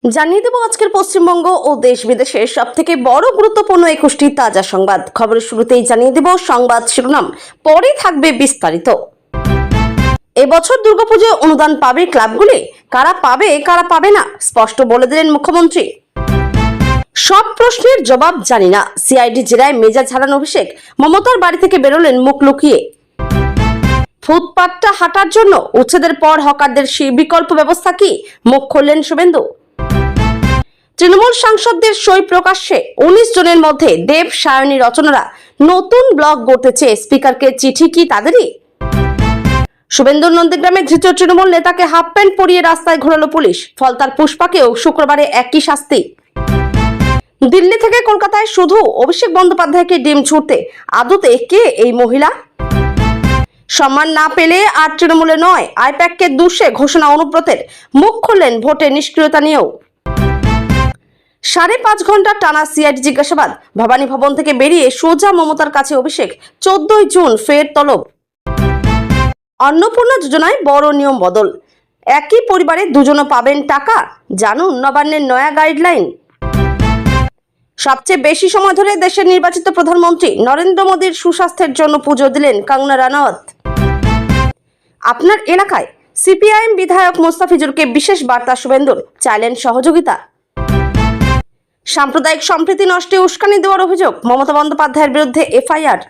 জানিয়ে দেব আজকের পশ্চিমবঙ্গ ও দেশ বিদেশের সবথেকে বড় গুরুত্বপূর্ণ 21টি তাজা সংবাদ। খবরের শুরুতেই জানিয়ে দেব সংবাদ শিরোনাম, পরে থাকবে বিস্তারিত। এবছর দুর্গাপুজোয় অনুদান পাবে ক্লাবগুলি, কারা পাবে কারা পাবে না স্পষ্ট বলে দিলেন মুখ্যমন্ত্রী। সব প্রশ্নের জবাব জানি না, সিআইডি জেরায় মেজাজ হারান অভিষেক, মমতার বাড়ি থেকে বেরোলেন মুখ লুকিয়ে। ফুটপাতটা হাঁটার জন্য উচ্ছেদের পর হকারদের বিকল্প ব্যবস্থা কি, মুখ খুললেন শুভেন্দু। তৃণমূল সাংসদদের সই প্রকাশ্যে 19 জনের মধ্যে দেব সায়নী রচনারা নতুন ব্লক গড়তে চেয়ে স্পিকারকে চিঠি কি তাদেরই? শুভেন্দুর নন্দীগ্রামে ধৃত তৃণমূল নেতাকে হাফ প্যান্ট পরিয়ে রাস্তায় ঘোরালো পুলিশ, ফলতার পুষ্পাকেও শুক্রবারে একই শাস্তি। দিল্লি থেকে কলকাতায় শুধু অভিষেক বন্দ্যোপাধ্যায়কে ডিম ছুটতে, আদতে কে এই মহিলা? সম্মান না পেলে আর তৃণমূলে নয়, আইপ্যাককে দুষে ঘোষণা অনুব্রতের, মুখ খুললেন ভোটে নিষ্ক্রিয়তা নিয়েও। 5.5 ঘন্টা টানা সিআইডি জিজ্ঞাসাবাদ, ভবানী ভবন থেকে বেরিয়ে সোজা মমতার কাছে অভিষেক, 14 জুন ফের তলব। অন্নপূর্ণা যোজনায় বড় নিয়ম বদল, একই পরিবারে দুজনও পাবেন টাকা, জানুন নবান্নের নয়া গাইডলাইন। সবচেয়ে বেশি সময় ধরে দেশের নির্বাচিত প্রধানমন্ত্রী নরেন্দ্র মোদীর সুস্বাস্থ্যের জন্য পুজো দিলেন কঙ্গনা রানাওয়াত। আপনার এলাকায় সিপিআইএম বিধায়ক মোস্তাফিজুরকে বিশেষ বার্তা শুভেন্দুর, চাইলেন সহযোগিতা। সাম্প্রদায়িক সম্প্রীতি নষ্টে উস্কানি দেওয়ার অভিযোগ, মমতা বন্দ্যোপাধ্যায়ের বিরুদ্ধে এফআইআর।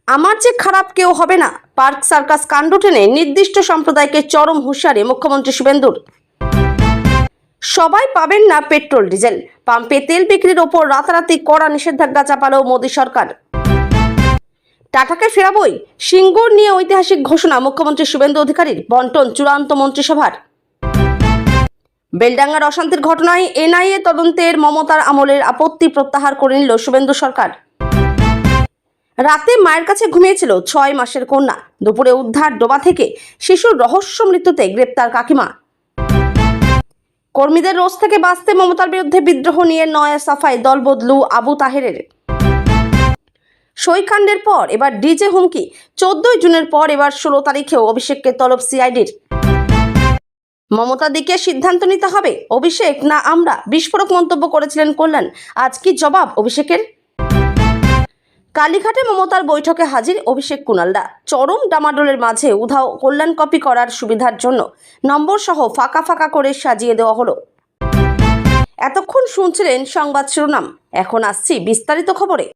আমার যে খারাপ কেউ হবে না, পার্ক সার্কাস কাণ্ড টেনে নির্দিষ্ট সম্প্রদায়কে চরম হুঁশিয়ারি মুখ্যমন্ত্রী শুভেন্দুর। সবাই পাবেন না পেট্রোল ডিজেল, পাম্পে তেল বিক্রির ওপর রাতারাতি কড়া নিষেধাজ্ঞা চাপালো মোদী সরকার। টাটাকে ফেরাবই, সিঙ্গুর নিয়ে ঐতিহাসিক ঘোষণা মুখ্যমন্ত্রী শুভেন্দু অধিকারীর, বন্টন চূড়ান্ত মন্ত্রিসভার। বেলডাঙ্গার অশান্তির ঘটনায় এনআইএ তদন্তের মমতার আমলের আপত্তি প্রত্যাহার করে নিল শুভেন্দু সরকার। রাতে মায়ের কাছে ঘুমিয়েছিল 6 মাসের কন্যা, দুপুরে উদ্ধার ডোবা থেকে, শিশুর রহস্য মৃত্যুতে গ্রেপ্তার কাকিমা। কর্মীদের রোষ থেকে বাঁচতে মমতার বিরুদ্ধে বিদ্রোহ নিয়ে নয়া সাফাই দল বদলু আবু তাহেরের। সইকাণ্ডের পর এবার ডিজে হুমকি, 14 জুনের পর এবার 16 তারিখেও অভিষেককে তলব সিআইডির। মমতা দিকে সিদ্ধান্ত নিতে হবে, অভিষেক না আমরা, বিস্ফোরক মন্তব্য করেছিলেন কল্যাণ। আজ কি জবাব অভিষেকের? কালীঘাটে মমতার বৈঠকে হাজির অভিষেক কুণালদা, চরম ডামাডোলের মাঝে উধাও কল্যাণ কপি করার সুবিধার জন্য নম্বর সহ ফাঁকা ফাঁকা করে সাজিয়ে দেওয়া হলো। এতক্ষণ শুনছিলেন সংবাদ শিরোনাম, এখন আসছি বিস্তারিত খবরে।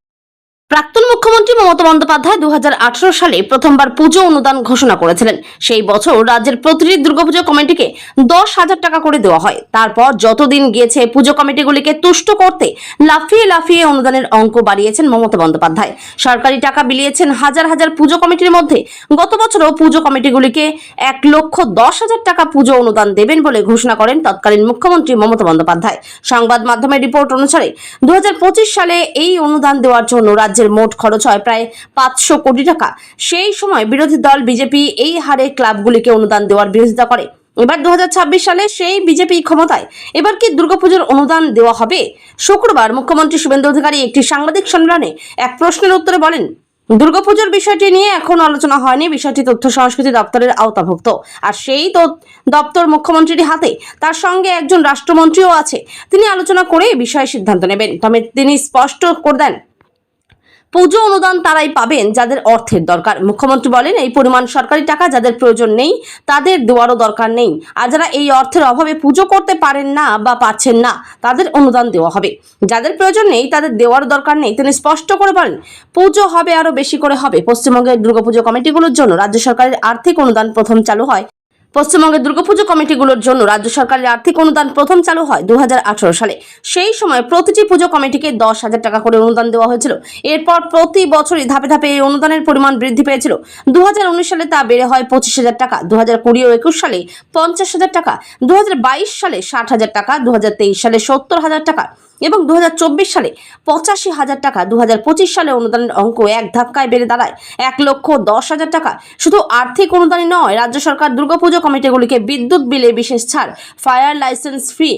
প্রাক্তন মুখ্যমন্ত্রী মমতা বন্দ্যোপাধ্যায় 2018 সালে প্রথমবার পুজো অনুদান ঘোষণা করেছিলেন। সেই বছর রাজ্যের প্রতিটি দুর্গাপুজো কমিটিকে 10,000 টাকা করে দেওয়া হয়। তারপর যতদিন গিয়েছে পুজো কমিটিগুলিকে তুষ্ট করতে লাফিয়ে লাফিয়ে অনুদানের অঙ্ক বাড়িয়েছেন মমতা বন্দ্যোপাধ্যায়। সরকারি টাকা বিলিয়েছেন হাজার হাজার পুজো কমিটির মধ্যে। গত বছরও পুজো কমিটিগুলিকে 1,10,000 টাকা পুজো অনুদান দেবেন বলে ঘোষণা করেন তৎকালীন মুখ্যমন্ত্রী মমতা বন্দ্যোপাধ্যায়। সংবাদ মাধ্যমের রিপোর্ট অনুসারে 2025 সালে এই অনুদান দেওয়ার জন্য রাজ্যের মোট খরচ হয় প্রায় 500 কোটি টাকা। সেই সময় বিরোধী দল বিজেপি এই হারে ক্লাবগুলিকে অনুদান দেওয়ার বিরোধিতা করে। এবার 2026 সালে সেই বিজেপি ক্ষমতায়, এবার কি দুর্গাপুজোর অনুদান দেওয়া হবে? শুক্রবার মুখ্যমন্ত্রী শুভেন্দু অধিকারী একটি সাংবাদিক সম্মেলনে এক প্রশ্নের উত্তরে বলেন, দুর্গাপুজোর বিষয়টি নিয়ে এখন আলোচনা হয়নি, বিষয়টি তথ্য সংস্কৃতি দপ্তরের আওতাভুক্ত, আর সেই দপ্তর মুখ্যমন্ত্রীর হাতে। তার সঙ্গে একজন রাষ্ট্রমন্ত্রীও আছে, তিনি আলোচনা করে এই বিষয়ে সিদ্ধান্ত নেবেন। তবে তিনি স্পষ্ট করে দেন, পুজো অনুদান তারাই পাবেন যাদের অর্থের দরকার। মুখ্যমন্ত্রী বলেন, এই পরিমাণ সরকারি টাকা যাদের প্রয়োজন নেই তাদের দেওয়ারও দরকার নেই, আর যারা এই অর্থের অভাবে পুজো করতে পারেন না বা পাচ্ছেন না তাদের অনুদান দেওয়া হবে। যাদের প্রয়োজন নেই তাদের দেওয়ার দরকার নেই। তিনি স্পষ্ট করে বলেন, পুজো হবে আরো বেশি করে হবে। পশ্চিমবঙ্গের দুর্গাপুজো কমিটিগুলোর জন্য রাজ্য সরকারের আর্থিক অনুদান প্রথম চালু হয়। পশ্চিমবঙ্গের দুর্গাপুজো কমিটিগুলোর জন্য রাজ্য সরকারের আর্থিক অনুদান প্রথম চালু হয় 2018 সালে। সেই সময় প্রতিটি পুজো কমিটিকে 10,000 টাকা করে অনুদান দেওয়া হয়েছিল। এরপর প্রতি বছরই ধাপে ধাপে এই অনুদানের পরিমাণ বৃদ্ধি পেয়েছিল। 2019 সালে তা বেড়ে হয় 25,000 টাকা, 2020 ও 21 সালে 50,000 টাকা, 2022 সালে 60,000 টাকা, 2023 সালে 70,000 টাকা এবং 2024 সালে 85,000 টাকা। 2025 সালে অনুদানের অঙ্ক এক ধাক্কায় বেড়ে দাঁড়ায় 1,10,000 টাকা। শুধু আর্থিক অনুদানই নয়, রাজ্য সরকার দুর্গাপুজো কমিটিগুলিকে বিদ্যুৎ বিলে বিশেষ ছাড়, ফায়ার লাইসেন্স ফি,